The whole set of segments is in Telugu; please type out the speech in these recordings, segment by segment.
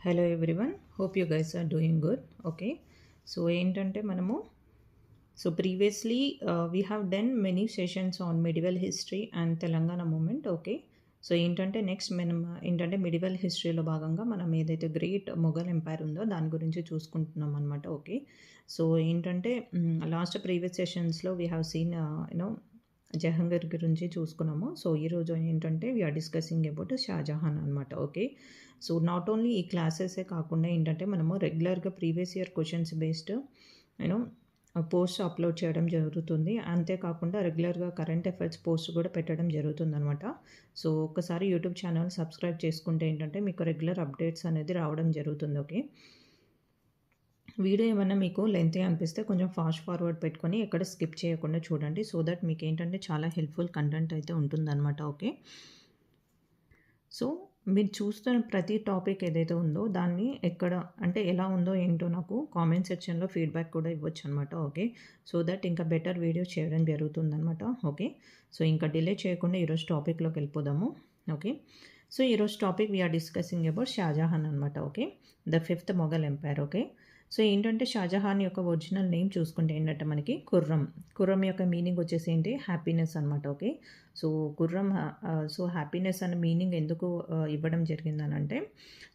Hello everyone, hope you guys are doing good. Okay, so ఏంటంటే మనము previously we have done many sessions on medieval history and Telangana movement. Okay, so ఏంటంటే నెక్స్ట్ మనం ఏంటంటే మిడివల్ హిస్టరీలో భాగంగా మనం ఏదైతే గ్రేట్ మొఘల్ ఎంపైర్ ఉందో దాని గురించి చూసుకుంటున్నాం అనమాట. ఓకే, సో ఏంటంటే లాస్ట్ ప్రీవియస్ సెషన్స్లో we have seen you know Jahangir గురించి చూసుకున్నాము. సో ఈరోజు ఏంటంటే వీఆర్ డిస్కసింగ్ అబౌట్ షాజహాన్ అనమాట. ఓకే, సో నాట్ ఓన్లీ ఈ క్లాసెసే కాకుండా ఏంటంటే మనము రెగ్యులర్గా previous year questions based you know post upload చేయడం జరుగుతుంది. అంతేకాకుండా రెగ్యులర్గా కరెంట్ అఫైర్స్ పోస్ట్ కూడా పెట్టడం జరుగుతుందనమాట. సో ఒకసారి యూట్యూబ్ ఛానల్ సబ్స్క్రైబ్ చేసుకుంటే ఏంటంటే మీకు రెగ్యులర్ అప్డేట్స్ అనేది రావడం జరుగుతుంది. ఓకే, వీడియో ఏమన్నా మీకు లెంతీ అనిపిస్తే కొంచెం ఫాస్ట్ ఫార్వర్డ్ పెట్టుకొని ఎక్కడ స్కిప్ చేయకుండా చూడండి. సో దట్ మీకు ఏంటంటే చాలా హెల్ప్ఫుల్ కంటెంట్ అయితే ఉంటుందన్నమాట. ఓకే, సో మీరు చూస్తున్న ప్రతి టాపిక్ ఏదైతే ఉందో దాన్ని ఎక్కడ అంటే ఎలా ఉందో ఏంటో నాకు కామెంట్ సెక్షన్లో ఫీడ్బ్యాక్ కూడా ఇవ్వచ్చు అనమాట. ఓకే, సో దట్ ఇంకా బెటర్ వీడియో చేయడం జరుగుతుందనమాట. ఓకే, సో ఇంకా డిలే చేయకుండా ఈరోజు టాపిక్లోకి వెళ్ళిపోదాము. ఓకే, సో ఈరోజు topic we are discussing about Shahjahan అనమాట. Okay, the 5th Mughal empire. Okay, so ఏంటంటే షాజహాన్ యొక్క ఒరిజినల్ నేమ్ చూసుకుంటే ఏంటంటే మనకి ఖుర్రం. ఖుర్రం యొక్క మీనింగ్ వచ్చేసి ఏంటి, హ్యాపీనెస్ అనమాట. Okay, so Khurram so happiness అనే మీనింగ్ ఎందుకు ఇవ్వడం జరిగిందని అంటే,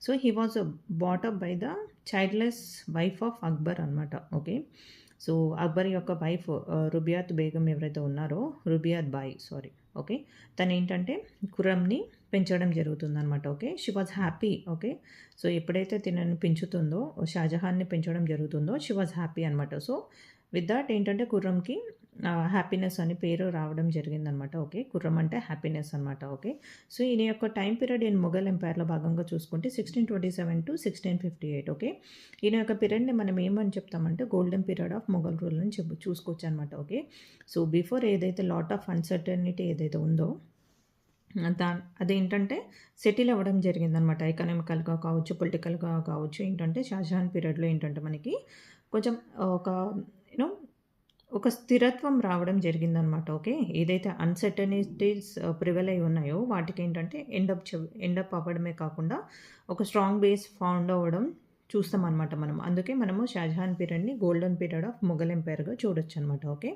so he was brought up by the childless wife of Akbar అనమాట. ఓకే, సో అక్బర్ యొక్క వైఫ్ రుబియాత్ బేగం ఎవరైతే ఉన్నారో, రుబియాత్ బాయ్ సారీ. ఓకే, తను ఏంటంటే ఖుర్రంని పెంచడం జరుగుతుందనమాట. Okay, she was happy. Okay, so ఎప్పుడైతే తినని పెంచుతుందో, షాజహాన్ని పెంచడం జరుగుతుందో షీ వాజ్ హ్యాపీ అనమాట. సో విత్ దట్ ఏంటంటే ఖుర్రంకి హ్యాపీనెస్ అని పేరు రావడం జరిగిందనమాట. ఓకే, ఖుర్రం అంటే హ్యాపీనెస్ అనమాట. ఓకే, సో ఈయన యొక్క టైం పీరియడ్ ఇన్ మొఘల్ ఎంపైర్లో భాగంగా చూసుకుంటే 1627 to 1658. ఓకే, ఈయన యొక్క పీరియడ్ని మనం ఏమని చెప్తామంటే golden period of Mughal rule అని చూసుకోవచ్చు అనమాట. ఓకే, సో బిఫోర్ ఏదైతే లాట్ ఆఫ్ అన్సర్టనిటీ ఏదైతే ఉందో అదేంటంటే సెటిల్ అవ్వడం జరిగిందనమాట. ఎకనామికల్గా కావచ్చు, పొలిటికల్గా కావచ్చు. ఏంటంటే షాజహాన్ పీరియడ్లో ఏంటంటే మనకి కొంచెం ఒక యూనో ఒక స్థిరత్వం రావడం జరిగిందనమాట. ఓకే, ఏదైతే అన్సర్టనిటీస్ ప్రివెల్ అయి ఉన్నాయో వాటికి ఏంటంటే ఎండప్ అవ్వడమే కాకుండా ఒక స్ట్రాంగ్ బేస్ ఫౌండ్ అవ్వడం చూస్తామన్నమాట మనం. అందుకే మనము షాజహాన్ పీరియడ్ని గోల్డెన్ పీరియడ్ ఆఫ్ మొఘల్ ఎంపైర్గా చూడొచ్చు అనమాట. ఓకే,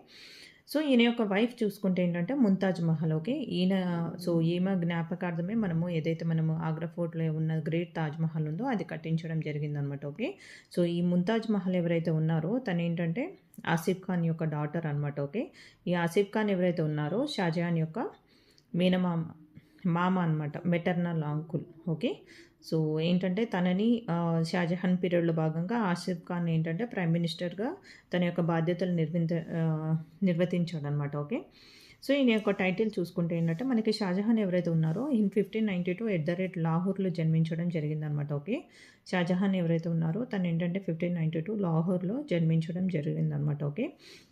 సో ఈయన యొక్క వైఫ్ చూసుకుంటే ఏంటంటే ముంతాజ్ మహల్. ఓకే, ఈమె జ్ఞాపకార్థమే మనము ఆగ్రా ఫోర్ట్లో ఉన్న గ్రేట్ తాజ్ మహల్ ఉందో అది కట్టించడం జరిగిందనమాట. ఓకే, సో ఈ ముంతాజ్ మహల్ ఎవరైతే ఉన్నారో తను ఏంటంటే ఆసిఫ్ ఖాన్ యొక్క డాటర్ అనమాట. ఓకే, ఈ ఆసిఫ్ ఖాన్ ఎవరైతే ఉన్నారో షాజహాన్ యొక్క మామ అనమాట, మెటర్నల్ అంకుల్. ఓకే, సో ఏంటంటే తనని షాజహాన్ పీరియడ్లో భాగంగా ఆసిఫ్ ఖాన్ ఏంటంటే ప్రైమ్ మినిస్టర్గా తన యొక్క బాధ్యతలు నిర్వర్తించాడు అనమాట. ఓకే, సో ఈయన యొక్క టైటిల్ చూసుకుంటే ఏంటంటే మనకి షాజహాన్ ఎవరైతే ఉన్నారో ఇన్ 1592 లాహోర్లో జన్మించడం జరిగిందనమాట. ఓకే, షాజహాన్ ఎవరైతే ఉన్నారో తను ఏంటంటే 1592 లాహోర్లో జన్మించడం జరిగిందనమాట. ఓకే,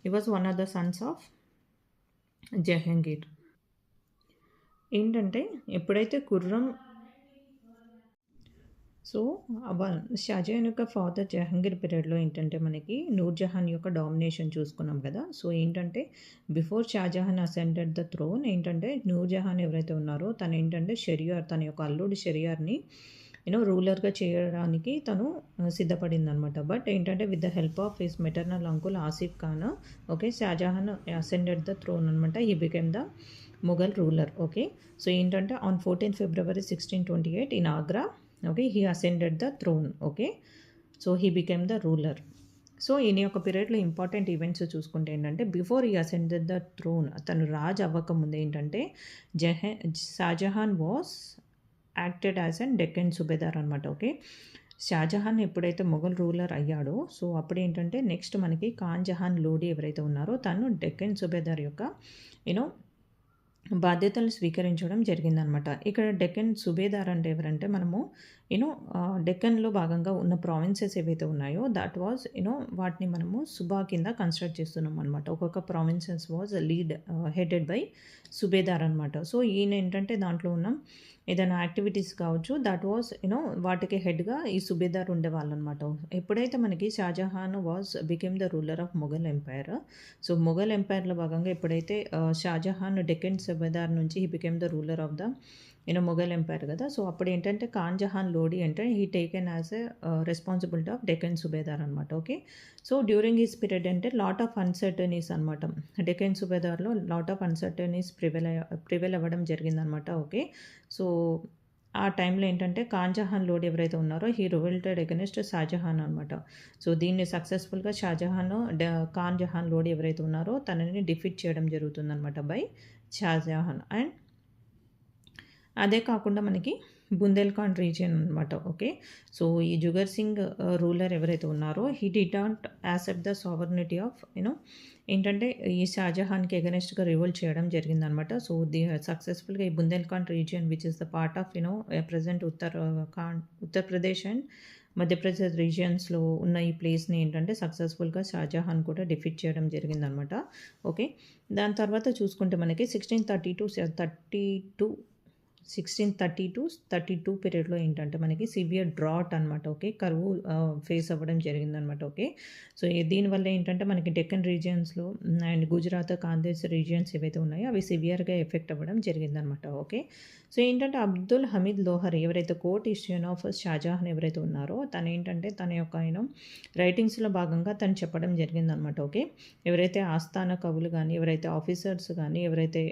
ఈ was one of the Sons of Jahangir. ఏంటంటే ఎప్పుడైతే ఖుర్రం సో షాజహాన్ యొక్క ఫాదర్ జహంగీర్ పీరియడ్లో ఏంటంటే మనకి నూర్జహాన్ యొక్క డామినేషన్ చూసుకున్నాం కదా. సో ఏంటంటే before Shahjahan ascended the throne ఏంటంటే నూర్జహాన్ ఎవరైతే ఉన్నారో తను ఏంటంటే తన యొక్క అల్లుడు షెరియార్ని రూలర్గా చేయడానికి తను సిద్ధపడింది అనమాట. బట్ ఏంటంటే with the help of his maternal uncle Asif Khan, okay, Shahjahan ascended the throne అనమాట. He became the Mughal ruler. Okay, so ఏంటంటే on 14 February 1628 in Agra, okay, he ascended the throne. Okay, so he became the ruler. So ఈయన యొక్క పీరియడ్లో ఇంపార్టెంట్ ఈవెంట్స్ చూసుకుంటే ఏంటంటే బిఫోర్ ఈ అసెండెడ్ ద థ్రోన్, తను రాజ్ అవ్వకముందు ఏంటంటే Shahjahan was acted as an Deccan subedar అనమాట. ఓకే, షాజహాన్ ఎప్పుడైతే మొఘల్ రూలర్ అయ్యాడో సో అప్పుడు ఏంటంటే నెక్స్ట్ మనకి ఖాన్ జహాన్ లోడీ ఎవరైతే ఉన్నారో తను డెక్కన్ సుబేదార్ యొక్క బాధ్యతలు స్వీకరించడం జరిగిందనమాట. ఇక్కడ డెక్కన్ సుబేదార్ అంటే ఎవరంటే మనము డెక్కన్లో భాగంగా ఉన్న ప్రావిన్సెస్ ఏవైతే ఉన్నాయో దట్ వాజ్ వాటిని మనము సుబా కింద కన్స్ట్రక్ట్ చేస్తున్నాం అనమాట. ఒక్కొక్క provinces was headed by subedar అనమాట. సో ఈయన ఏంటంటే దాంట్లో ఉన్న ఏదైనా యాక్టివిటీస్ కావచ్చు దట్ వాజ్ వాటికి హెడ్గా ఈ సుబేదార్ ఉండేవాళ్ళు అనమాట. ఎప్పుడైతే మనకి Shahjahan was become the ruler of Mughal empire, so Mughal ఎంపైర్లో భాగంగా ఎప్పుడైతే షాజహాన్ డెక్కన్ సుబేదార్ నుంచి he became the ruler of the Mughal empire కదా. సో అప్పుడు ఏంటంటే ఖాన్ జహాన్ లోడి అంటే he taken as a responsibility of Deccan subedar అనమాట. Okay. So during his period అంటే లాట్ ఆఫ్ అన్సర్టనీస్ అనమాట. డెక్కన్ సుబేదార్లో లాట్ ఆఫ్ అన్సర్టనీస్ ప్రివెల్ అవ్వడం జరిగిందనమాట. ఓకే. సో ఆ టైంలో ఏంటంటే ఖాన్ జహాన్ లోడి ఎవరైతే ఉన్నారో హీ రివోల్టెడ్ అగెనిస్ట్ షాజహాన్ అనమాట. సో దీన్ని సక్సెస్ఫుల్గా ఖాన్ జహాన్ లోడి ఎవరైతే ఉన్నారో తనని డిఫీట్ చేయడం జరుగుతుందనమాట బై షాజహాన్. అండ్ అదే కాకుండా మనకి బుందేల్ఖండ్ రీజియన్ అనమాట. ఓకే. సో ఈ జుగర్ సింగ్ రూలర్ ఎవరైతే ఉన్నారో he did not accept the sovereignty of ఏంటంటే ఈ షాజహాన్కి ఎగనెస్ట్గా రివోల్ట్ చేయడం జరిగిందనమాట. సో సక్సెస్ఫుల్గా ఈ Bundelkhand region which is the part of present Uttar Pradesh and Madhya Pradesh రీజియన్స్లో ఉన్న ఈ ప్లేస్ని ఏంటంటే సక్సెస్ఫుల్గా షాజహాన్ కూడా డిఫీట్ చేయడం జరిగిందనమాట. ఓకే. దాని తర్వాత చూసుకుంటే మనకి 1632 పీరియడ్లో ఏంటంటే మనకి సివియర్ డ్రాట్ అనమాట. ఓకే. కరువు ఫేస్ అవ్వడం జరిగిందనమాట. ఓకే. సో దీనివల్ల ఏంటంటే మనకి డెక్కన్ రీజియన్స్లో అండ్ గుజరాత్ కాందేశ్ రీజియన్స్ ఏవైతే ఉన్నాయో అవి సివియర్గా ఎఫెక్ట్ అవ్వడం జరిగిందనమాట. ఓకే. సో ఏంటంటే అబ్దుల్ హమీద్ లోహరి ఎవరైతే కోర్ట్ హిస్టరియన్ ఆఫ్ షాజహాన్ ఎవరైతే ఉన్నారో తను ఏంటంటే తన యొక్క రైటింగ్స్లో భాగంగా తను చెప్పడం జరిగిందనమాట. ఓకే. ఎవరైతే ఆస్థాన కవులు కానీ ఎవరైతే ఆఫీసర్స్ కానీ ఎవరైతే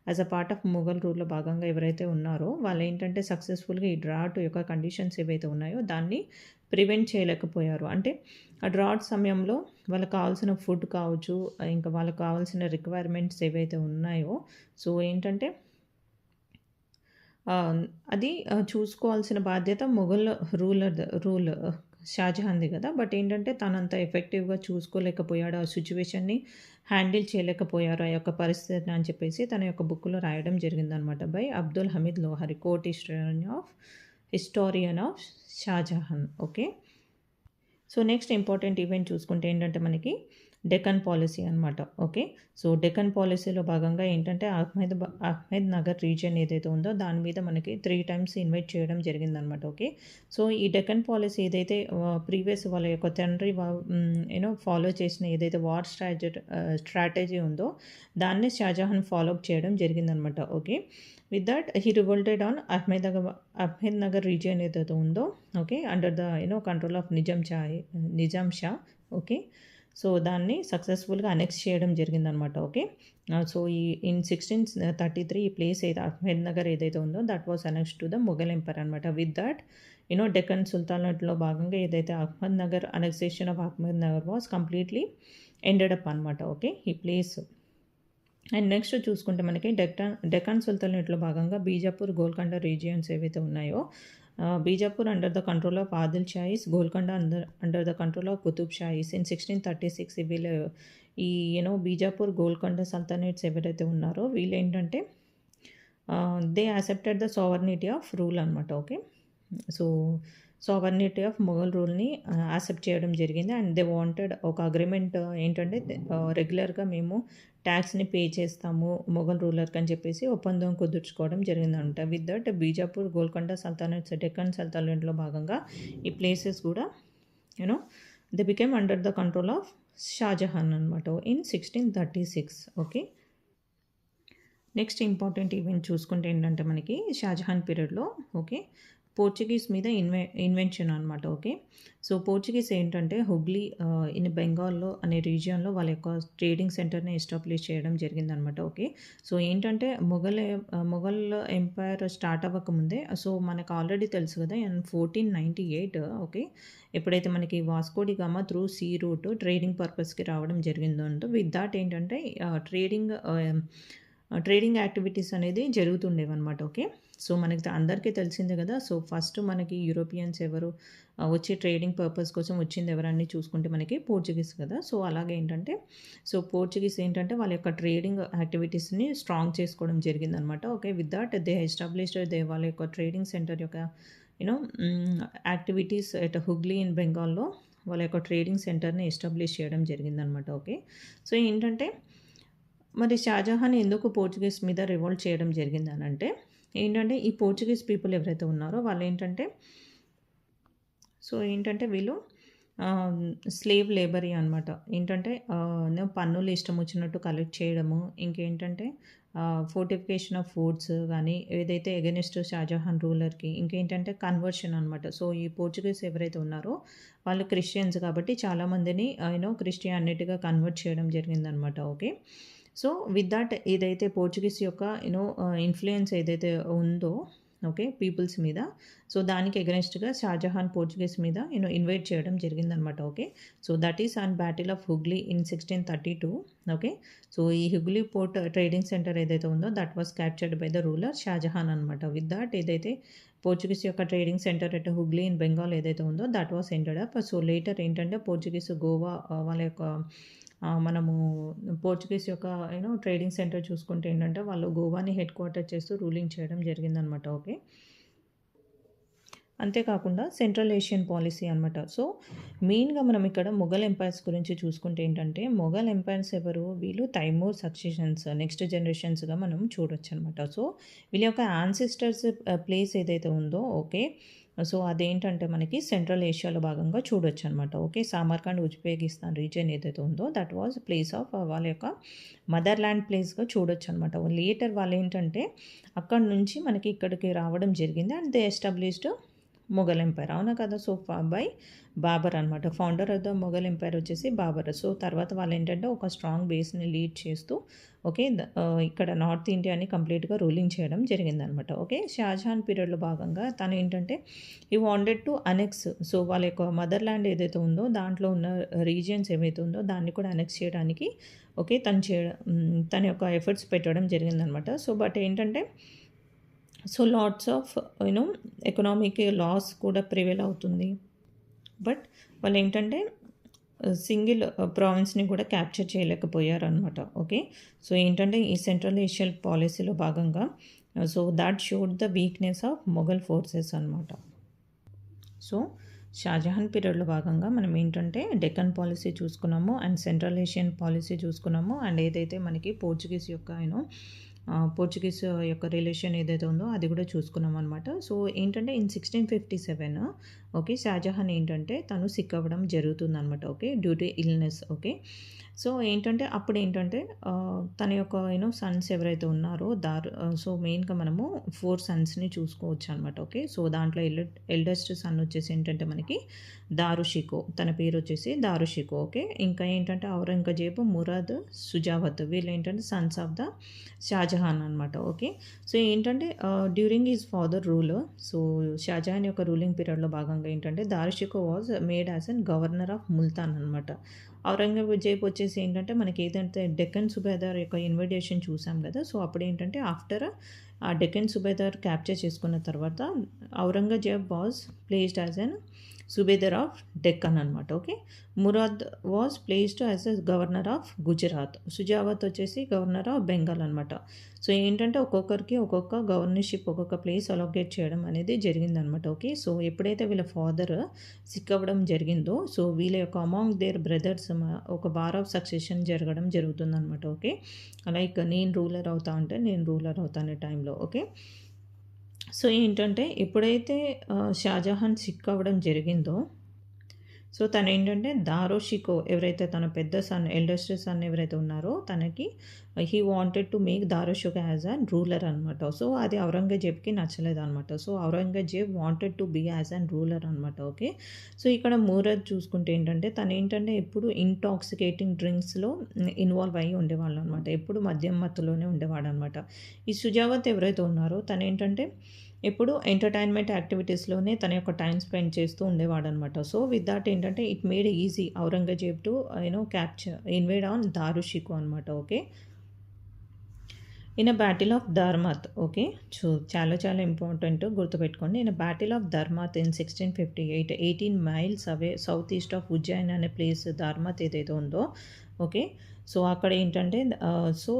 as a part of Mughal రూల్లో భాగంగా ఎవరైతే ఉన్నారో వాళ్ళు ఏంటంటే సక్సెస్ఫుల్గా ఈ డ్రాట్ యొక్క కండిషన్స్ ఏవైతే ఉన్నాయో దాన్ని ప్రివెంట్ చేయలేకపోయారు. అంటే ఆ డ్రాట్ సమయంలో వాళ్ళకి కావాల్సిన ఫుడ్ కావచ్చు, ఇంకా వాళ్ళకి కావాల్సిన రిక్వైర్మెంట్స్ ఏవైతే ఉన్నాయో సో ఏంటంటే అది చూసుకోవాల్సిన బాధ్యత మొఘల్ రూల్ షాజహాన్ది కదా. బట్ ఏంటంటే తనంత ఎఫెక్టివ్గా చూసుకోలేకపోయాడు, ఆ సిచ్యువేషన్ని హ్యాండిల్ చేయలేకపోయారు ఆ యొక్క పరిస్థితిని అని చెప్పేసి తన యొక్క బుక్లో రాయడం జరిగిందనమాట by Abdul Hamid Lahori court historian of Shahjahan. Okay. So next important event చూసుకుంటే ఏంటంటే మనకి డెక్కన్ పాలసీ అనమాట. ఓకే. సో డెక్కన్ పాలసీలో భాగంగా ఏంటంటే అహ్మద్ నగర్ రీజియన్ ఏదైతే ఉందో దాని మీద మనకి 3 times ఇన్వైట్ చేయడం జరిగిందనమాట. ఓకే. సో ఈ డెక్కన్ పాలసీ ఏదైతే ప్రీవియస్ వాళ్ళ యొక్క తండ్రి ఫాలో చేసిన ఏదైతే వార్ స్ట్రాటజీ ఉందో దాన్ని షాజహాన్ ఫాలో అప్ చేయడం జరిగిందనమాట. Okay. With that he revolted on Ahmednagar region ఏదైతే ఉందో okay under the control of Nizam Shah. Okay. So దాన్ని సక్సెస్ఫుల్గా అనెక్స్ చేయడం జరిగిందనమాట. ఓకే. సో ఇన్ 1633 ఈ ప్లేస్ అహ్మద్ నగర్ ఏదైతే ఉందో that was annex to the Mughal empire అనమాట. విత్ దట్ డెక్కన్ సుల్తానేట్లో భాగంగా ఏదైతే Ahmednagar annexation of Ahmednagar was completely ended up అనమాట. ఓకే. ఈ ప్లేస్ అండ్ నెక్స్ట్ చూసుకుంటే మనకి డెక్కన్ సుల్తానేట్లో భాగంగా బీజాపూర్ గోల్కొండ రీజియన్స్ ఏవైతే ఉన్నాయో Bijapur under the control of Adil Shahis, Golconda under the control of Qutub Shahis in 1636. వీళ్ళు ఈ బీజాపూర్ గోల్కొండ సల్తనేట్స్ ఎవరైతే ఉన్నారో వీళ్ళు ఏంటంటే they accepted the sovereignty of rule అనమాట. Okay. So sovereignty of Mughal రూల్ని యాక్సెప్ట్ చేయడం జరిగింది. అండ్ దే వాంటెడ్ ఒక అగ్రిమెంట్ ఏంటంటే రెగ్యులర్గా మేము ట్యాక్స్ని పే చేస్తాము మొఘల్ రూలర్కి అని చెప్పేసి ఒప్పందం కుదుర్చుకోవడం జరిగిందంట. With that Bijapur Golconda sultanates Deccan సల్తనట్లో భాగంగా ఈ ప్లేసెస్ కూడా they became under the control of Shahjahan అనమాట in 1636. Okay. Next important event చూసుకుంటే ఏంటంటే మనకి షాజహాన్ పీరియడ్లో ఓకే పోర్చుగీస్ మీద ఇన్వెన్షన్ అనమాట. ఓకే. సో పోర్చుగీస్ ఏంటంటే హుగ్లీ ఇన్ బెంగాల్లో అనే రీజియన్లో వాళ్ళ యొక్క ట్రేడింగ్ సెంటర్ని ఎస్టాబ్లిష్ చేయడం జరిగిందనమాట. ఓకే. సో ఏంటంటే మొఘల్ ఎంపైర్ స్టార్ట్ అవ్వకముందే సో మనకు ఆల్రెడీ తెలుసు కదా 1498 ఓకే ఎప్పుడైతే మనకి Vasco da Gama through sea route trading పర్పస్కి రావడం జరిగిందో విత్ దాట్ ఏంటంటే ట్రేడింగ్ యాక్టివిటీస్ అనేది జరుగుతుండేవన్నమాట. ఓకే. సో మనకి అందరికీ తెలిసిందే కదా. సో ఫస్ట్ మనకి యూరోపియన్స్ ఎవరు వచ్చి ట్రేడింగ్ పర్పస్ కోసం వచ్చింది ఎవరన్నీ చూసుకుంటే మనకి పోర్చుగీస్ కదా. సో అలాగే ఏంటంటే సో పోర్చుగీస్ ఏంటంటే వాళ్ళ యొక్క ట్రేడింగ్ యాక్టివిటీస్ని స్ట్రాంగ్ చేసుకోవడం జరిగిందనమాట. Okay. With that they established వాళ్ళ యొక్క ట్రేడింగ్ సెంటర్ యొక్క యాక్టివిటీస్ ఎట్ హుగ్లీ ఇన్ బెంగాల్లో వాళ్ళ యొక్క ట్రేడింగ్ సెంటర్ని ఎస్టాబ్లిష్ చేయడం జరిగిందనమాట. ఓకే. సో ఏంటంటే మరి షాజహాన్ ఎందుకు పోర్చుగీస్ మీద రివోల్ట్ చేయడం జరిగిందని అంటే ఏంటంటే ఈ పోర్చుగీస్ పీపుల్ ఎవరైతే ఉన్నారో వాళ్ళు ఏంటంటే వీళ్ళు స్లేవ్ లేబరీ అనమాట. ఏంటంటే పన్నులు ఇష్టం వచ్చినట్టు కలెక్ట్ చేయడము. ఇంకేంటంటే ఫోర్టిఫికేషన్ ఆఫ్ ఫోర్ట్స్ గానీ, ఏదైతే ఎగైనెస్ట్ షాజహాన్ రూలర్‌కి ఇంకేంటంటే కన్వర్షన్ అనమాట. సో, ఈ పోర్చుగీస్ ఎవరైతే ఉన్నారో వాళ్ళు క్రిస్టియన్స్ కాబట్టి చాలా మందిని క్రిస్టియానిటీగా కన్వర్ట్ చేయడం జరిగిందనమాట. ఓకే. సో, విత్ దట్ ఏదైతే పోర్చుగీస్ యొక్క ఇన్‌ఫ్లూయెన్స్ ఏదైతే ఉందో ఓకే. పీపుల్స్ మీద. సో, దానికి ఎగనెస్ట్‌గా షాజహాన్ పోర్చుగీస్ మీద ఇన్వైట్ చేయడం జరిగిందనమాట. Okay. So, that is on battle of Hooghly in 1632. Okay. So, ఈ హుగ్లీ పోర్ట్ ట్రేడింగ్ సెంటర్ ఏదైతే ఉందో that was captured by the ruler Shahjahan అనమాట. విత్ దట్ ఏదైతే పోర్చుగీస్ యొక్క trading centre at Hooghly in Bengal ఏదైతే ఉందో that was ended up. So, later ఏంటంటే పోర్చుగీస్ గోవా వాళ్ళ యొక్క మనము పోర్చుగీస్ యొక్క ట్రేడింగ్ సెంటర్ చూసుకుంటే ఏంటంటే వాళ్ళు గోవాని హెడ్ క్వార్టర్ చేస్తూ రూలింగ్ చేయడం జరిగిందనమాట. ఓకే. అంతేకాకుండా సెంట్రల్ ఏషియన్ పాలిసీ అనమాట. సో, మెయిన్‌గా మనం ఇక్కడ మొఘల్ ఎంపైర్స్ గురించి చూసుకుంటే ఏంటంటే, మొఘల్ ఎంపైర్స్ ఎవరు? వీళ్ళు తైమూర్ సక్సెషన్స్ నెక్స్ట్ జనరేషన్స్‌గా మనం చూడొచ్చనమాట. సో, వీళ్ళ యొక్క యాన్సిస్టర్స్ ప్లేస్ ఏదైతే ఉందో ఓకే. సో, అదేంటంటే మనకి సెంట్రల్ ఏషియాలో భాగంగా చూడొచ్చనమాట. ఓకే. సామర్కండ్, ఉజ్బెకిస్తాన్ రీజియన్ ఏదైతే ఉందో దట్ వాస్ ప్లేస్ ఆఫ్ వాళ్ళ యొక్క మదర్ ల్యాండ్ ప్లేస్‌గా చూడొచ్చనమాట. లేటర్ వాళ్ళేంటంటే అక్కడి నుంచి మనకి ఇక్కడికి రావడం జరిగింది. And they established Mughal empire. అవునా కదా! సో, బై బాబర్ అనమాట. Founder of the Mughal empire వచ్చేసి బాబర్. సో, తర్వాత వాళ్ళేంటంటే ఒక స్ట్రాంగ్ బేస్‌ని లీడ్ చేస్తూ ఓకే. ఇక్కడ నార్త్ ఇండియాని కంప్లీట్‌గా రూలింగ్ చేయడం జరిగిందనమాట. ఓకే. షాజహాన్ పీరియడ్‌లో భాగంగా తనేంటంటే he wanted to annexe. So, వాళ్ళ యొక్క మదర్ ల్యాండ్ ఏదైతే ఉందో దాంట్లో ఉన్న రీజియన్స్ ఏవైతే ఉందో దాన్ని కూడా అనెక్స్ చేయడానికి ఓకే. తన యొక్క ఎఫర్ట్స్ పెట్టడం జరిగిందనమాట. సో, బట్ ఏంటంటే so, lots of economic loss కూడా ప్రివైల్ అవుతుంది. బట్ వాళ్ళేంటంటే సింగిల్ ప్రావిన్స్‌ని కూడా క్యాప్చర్ చేయలేకపోయారనమాట. ఓకే. సో, ఏంటంటే ఈ సెంట్రల్ ఏషియన్ పాలిసీలో భాగంగా so, that showed the weakness of Mughal forces అనమాట. సో, షాజహాన్ పీరియడ్‌లో భాగంగా మనం ఏంటంటే డెక్కన్ పాలిసీ చూసుకున్నాము అండ్ సెంట్రల్ ఏషియన్ పాలిసీ చూసుకున్నాము. అండ్ ఏదైతే మనకి పోర్చుగీస్ యొక్క పోర్చుగీస్ యొక్క రిలేషన్ ఏదైతే ఉందో అది కూడా చూసుకున్నాం అనమాట. సో, ఏంటంటే ఇన్ 1657 ఓకే. షాజహాన్ ఏంటంటే తను సిక్ అవ్వడం జరుగుతుందనమాట. Okay. Due to illness. Okay. So, ఏంటంటే అప్పుడేంటంటే తన యొక్క సన్స్ ఎవరైతే ఉన్నారో సో, మెయిన్‌గా మనము 4 సన్స్‌ని చూసుకోవచ్చనమాట. ఓకే. సో, దాంట్లో ఎల్డెస్ట్ సన్ వచ్చేసి ఏంటంటే మనకి దారుషికో. తన పేరు వచ్చేసి దారుషికో. ఓకే. ఇంకా ఏంటంటే ఔరంగజేబ్, మురాద్, సుజావత్ వీళ్ళేంటంటే సన్స్ ఆఫ్ ద షాజహాన్ అనమాట. ఓకే. సో, ఏంటంటే during his father rule so, Shahjahan యొక్క రూలింగ్ పీరియడ్‌లో భాగంగా ఏంటంటే Dara Shikoh was made as an governor of Multan అనమాట. ఔరంగజేబ్ వచ్చేసి ఏంటంటే మనకి ఏదంటే డెక్కన్ సుబేదార్ యొక్క ఇన్విటేషన్ చూసాం కదా! సో, అప్పుడేంటంటే ఆఫ్టర్ ఆ డెక్కన్ సుబేదార్ క్యాప్చర్ చేసుకున్న తర్వాత Aurangzeb was placed as an subedar of Deccan అనమాట. Okay. Murad was placed as a governor of Gujarat. సుజావత్ వచ్చేసి గవర్నర్ ఆఫ్ బెంగాల్ అనమాట. సో, ఏంటంటే ఒక్కొక్కరికి ఒక్కొక్క గవర్నర్‌షిప్ ఒక్కొక్క ప్లేస్ అలొకేట్ చేయడం అనేది జరిగిందనమాట. ఓకే. సో, ఎప్పుడైతే వీళ్ళ ఫాదర్ సిక్ అవ్వడం జరిగిందో సో, వీళ్ళ యొక్క అమాంగ్ దేర్ బ్రదర్స్ ఒక వార్ ఆఫ్ సక్సెషన్ జరగడం జరుగుతుందనమాట. ఓకే. లైక్ నేను రూలర్ అవుతా అంటే నేను రూలర్ అవుతా అనే టైంలో. ఓకే. సో, ఏంటంటే ఎప్పుడైతే షాజహాన్ సిక్ అవ్వడం జరిగిందో సో, తనేంటంటే దారోషికో ఎవరైతే తన పెద్ద సన్ ఎల్డెస్ట్ సన్ ఎవరైతే ఉన్నారో తనకి he wanted to make Dara Shikoh as an ruler అనమాట. సో, అది ఔరంగజేబ్‌కి నచ్చలేదనమాట. So, Aurangzeb wanted to be as an ruler అనమాట. ఓకే. సో, ఇక్కడ మురద్ చూసుకుంటే ఏంటంటే తనేంటంటే ఎప్పుడు ఇంటాక్సికేటింగ్ డ్రింక్స్‌లో ఇన్వాల్వ్ అయ్యి ఉండేవాళ్ళనమాట. ఎప్పుడు మద్యం మత్తులోనే ఉండేవాడనమాట. ఈ సుజావత్ ఎవరైతే ఉన్నారో తనేంటంటే ఎప్పుడు ఎంటర్‌టైన్‌మెంట్ యాక్టివిటీస్‌లోనే తన యొక్క టైమ్ స్పెండ్ చేస్తూ ఉండేవాడనమాట. సో, విత్ దట్ ఏంటంటే it made easy Aurangzeb to invade on Dara Shikoh అనమాట. Okay. In a battle of Dharmat. Okay. So, చాలా చాలా ఇంపార్టెంట్ గుర్తుపెట్టుకోండి. In a battle of Dharmat in 1658 18 miles away south east of Ujjain అనే ప్లేస్ ధర్మత్ ఏదైతే ఉందో ఓకే. సో, అక్కడ ఏంటంటే so,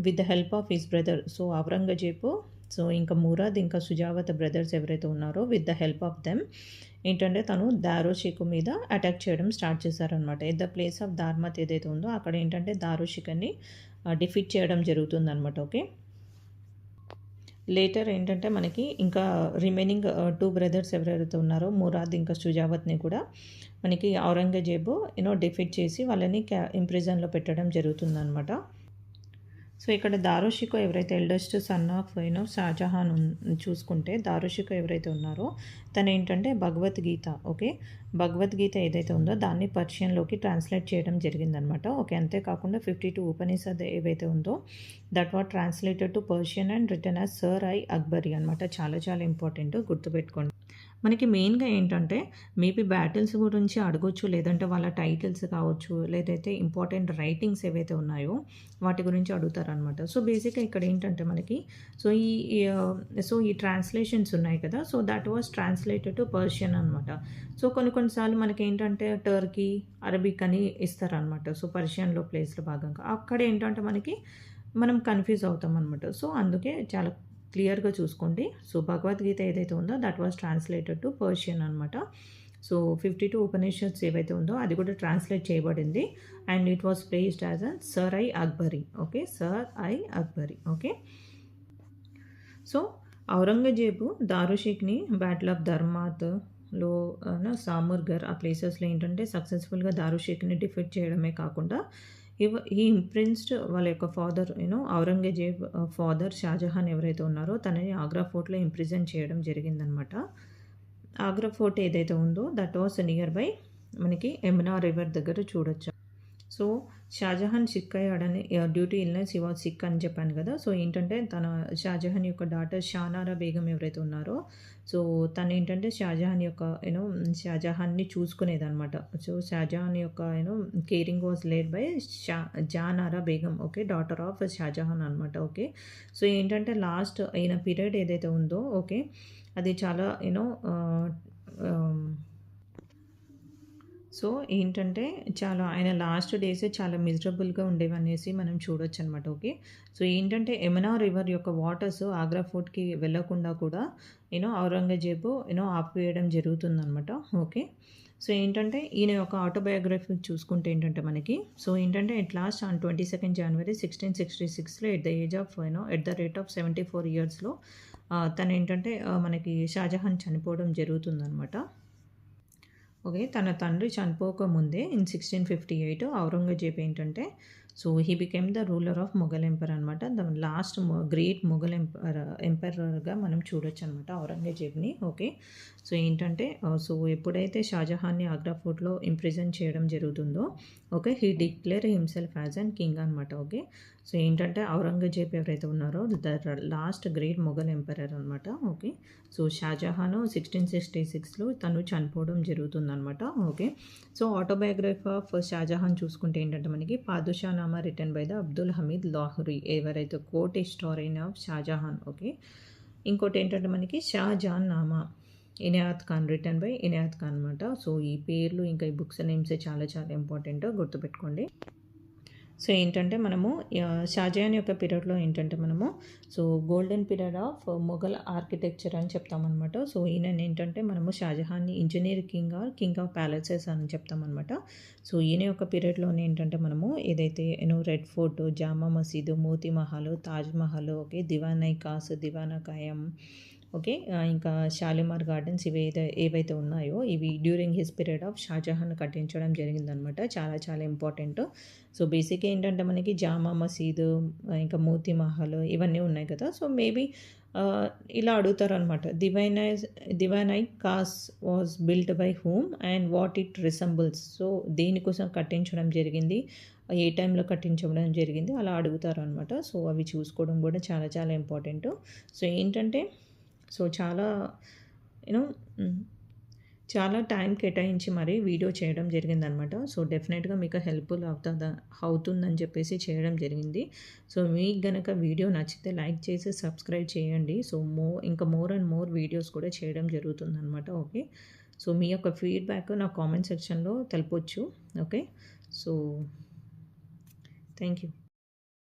with the help of his brother so, Aurangzeb so, ఇంకా మురాద్ ఇంకా సుజావత్ బ్రదర్స్ ఎవరైతే ఉన్నారో with the help of them ఏంటంటే తను దారోషికో మీద అటాక్ చేయడం స్టార్ట్ చేశారనమాట. ఎట్ ద ప్లేస్ ఆఫ్ ధర్మత్ ఏదైతే ఉందో అక్కడ ఏంటంటే దారోషికని డిఫీట్ చేయడం జరుగుతుందనమాట. ఓకే. లేటర్ ఏంటంటే మనకి ఇంకా రిమైనింగ్ 2 బ్రదర్స్ ఎవరైతే ఉన్నారో మురాద్ ఇంకా షుజావత్‌ని కూడా మనకి ఔరంగజేబు డిఫీట్ చేసి వాళ్ళని ఇంప్రిజన్‌లో పెట్టడం జరుగుతుందనమాట. సో ఇక్కడ దారుషికో ఎవరైతే ఎల్డెస్ట్ సన్ ఆఫ్ షాజహాన్ చూసుకుంటే దారుషికో ఎవరైతే ఉన్నారో తను ఏంటంటే భగవద్గీత, ఓకే, భగవద్గీత ఏదైతే ఉందో దాన్ని పర్షియన్లోకి ట్రాన్స్లేట్ చేయడం జరిగిందనమాట. ఓకే, అంతేకాకుండా 52 ఉపనిషద్ ఏవైతే ఉందో that what translated to Persian and return as sir i Akbari అనమాట. చాలా చాలా ఇంపార్టెంట్, గుర్తుపెట్టుకోండి. మనకి మెయిన్‌గా ఏంటంటే మేబీ బ్యాటిల్స్ గురించి అడగొచ్చు, లేదంటే వాళ్ళ టైటిల్స్ కావచ్చు, లేదైతే ఇంపార్టెంట్ రైటింగ్స్ ఏవైతే ఉన్నాయో వాటి గురించి అడుగుతారనమాట. సో బేసిక్‌గా ఇక్కడ ఏంటంటే మనకి ఈ ట్రాన్స్లేషన్స్ ఉన్నాయి కదా, so that was translated to Persian అనమాట. సో కొన్ని సార్లు మనకేంటంటే టర్కీ, అరబిక్ అని ఇస్తారనమాట. సో పర్షియన్‌లో ప్లేస్‌లో భాగంగా అక్కడ ఏంటంటే మనం కన్‌ఫ్యూజ్ అవుతామనమాట. సో అందుకే చాలా క్లియర్‌గా చూసుకోండి. సో భగవద్గీత ఏదైతే ఉందో that was translated to Persian అనమాట. సో 52 ఉపనిషత్స్ ఏవైతే ఉందో అది కూడా ట్రాన్స్లేట్ చేయబడింది. And it was placed as a Sirr i Akbari. Okay, Sirr i Akbari. Okay, so Aurangzeb దారుషిక్ని బ్యాటిల్ ఆఫ్ ధర్మాత్లో సామర్గర్ ఆ ప్లేసెస్లో ఏంటంటే సక్సెస్ఫుల్గా దారుషిక్ని డిఫీట్ చేయడమే కాకుండా ఈ ఇంప్రిన్స్డ్ వాళ్ళ యొక్క ఫాదర్ ఔరంగజేబ్ ఫాదర్ షాజహాన్ ఎవరైతే ఉన్నారో తనని ఆగ్రా ఫోర్ట్లో ఇంప్రిజన్ చేయడం జరిగిందనమాట. ఆగ్రా ఫోర్ట్ ఏదైతే ఉందో దట్ వాస్ నియర్ బై మనకి యమునా రివర్ దగ్గర చూడొచ్చు. సో షాజహాన్ సిక్ అయ్యాడని due to illness he was sick అని చెప్పాను కదా. సో ఏంటంటే షాజహాన్ యొక్క డాటర్ షానారా బేగం ఎవరైతే ఉన్నారో సో తను ఏంటంటే షాజహాన్ యొక్క షాజహాన్ని చూసుకునేదనమాట. సో షాజహాన్ యొక్క caring was laid by Jahanara Begum, okay, daughter of Shahjahan అనమాట. ఓకే, సో ఏంటంటే లాస్ట్ అయిన పీరియడ్ ఏదైతే ఉందో ఓకే అది చాలా సో ఏంటంటే చాలా ఆయన లాస్ట్ డేస్ చాలా మిజరబుల్గా ఉండేవనేసి మనం చూడొచ్చు అనమాట. ఓకే, సో ఏంటంటే యమునా రివర్ యొక్క వాటర్స్ ఆగ్రా ఫోర్ట్కి వెళ్ళకుండా కూడా ఔరంగజేబు ఆపివేయడం జరుగుతుందనమాట. ఓకే, సో ఏంటంటే ఈయన యొక్క ఆటోబయోగ్రఫీ చూసుకుంటే ఏంటంటే మనకి సో ఏంటంటే ఎట్ లాస్ట్ ఆన్ 22 జనవరి 1666లో ఎట్ ద రేట్ ఆఫ్ 74 ఇయర్స్లో తను ఏంటంటే మనకి షాజహాన్ చనిపోవడం జరుగుతుందనమాట. ఓకే, తన తండ్రి చనిపోకముందే ఇన్ 1658 ఔరంగజేబ్ ఏంటంటే so he became the ruler of Mughal empire అనమాట. ద లాస్ట్ గ్రేట్ మొఘల్ ఎంపరర్గా మనం చూడొచ్చు అనమాట ఔరంగజేబ్ని. ఓకే, సో ఏంటంటే సో ఎప్పుడైతే షాజహాన్ని ఆగ్రా ఫోర్ట్లో ఇంప్రిజన్ చేయడం జరుగుతుందో okay he declare himself as an king అనమాట. ఓకే, సో ఏంటంటే ఔరంగజేబ్ ఎవరైతే ఉన్నారో the last great Mughal emperor అనమాట. ఓకే, సో షాజహాన్ 1666లో తను చనిపోవడం జరుగుతుందనమాట. Okay, so autobiography of Shahjahan చూసుకుంటే ఏంటంటే మనకి పాదుషా Nama return by the Abdul Hamid Lahori ఎవరైతే court historian of Shahjahan. Okay, ఇంకోటి ఏంటంటే మనకి షాజహాన్ నామా ఇనాయత్ ఖాన్ రిటర్న్ బై ఇనాయత్ ఖాన్ అనమాట. సో ఈ పేర్లు ఇంకా ఈ బుక్స్ నేమ్స్ చాలా చాలా ఇంపార్టెంట్, గుర్తుపెట్టుకోండి. సో ఏంటంటే మనము షాజహాన్ యొక్క పీరియడ్లో ఏంటంటే మనము so golden period of Mughal architecture అని చెప్తామన్నమాట. సో ఈయన ఏంటంటే మనము షాజహాన్ని ఇంజనీర్ కింగ్ ఆఫ్ ప్యాలెసెస్ అని చెప్తామన్నమాట. సో ఈయన యొక్క పీరియడ్లోనే ఏంటంటే మనము ఏదైతే red fort, Jama Masjid, Moti Mahal, Taj Mahal, okay, Diwan i Khas, దివానా ఖాయం, ఓకే, ఇంకా షాలిమార్ గార్డెన్స్ ఏవైతే ఉన్నాయో ఇవి during his period of Shahjahan కట్టించడం జరిగిందనమాట. చాలా చాలా ఇంపార్టెంట్. సో బేసిక్గా ఏంటంటే మనకి జామా మసీదు ఇంకా మోతీ మహల్ ఇవన్నీ ఉన్నాయి కదా. సో మేబీ ఇలా అడుగుతారనమాట. Diwan i Khas was built by whom and what it resembles. So దేనికోసం కట్టించడం జరిగింది, ఏ టైంలో కట్టించడం జరిగింది అలా అడుగుతారు అనమాట. సో అవి చూసుకోవడం కూడా చాలా చాలా ఇంపార్టెంట్. సో ఏంటంటే సో చాలా టైం కేటాయించి మరి వీడియో చేయడం జరిగిందనమాట. సో డెఫినెట్గా మీకు హెల్ప్ఫుల్ అవుతుందని చెప్పేసి చేయడం జరిగింది. సో మీకు గనక వీడియో నచ్చితే లైక్ చేసి సబ్స్క్రైబ్ చేయండి. సో ఇంకా మోర్ అండ్ మోర్ వీడియోస్ కూడా చేయడం జరుగుతుందనమాట. ఓకే, సో మీ యొక్క ఫీడ్బ్యాక్ నా కామెంట్ సెక్షన్లో తెలపొచ్చు. Okay, so thank you.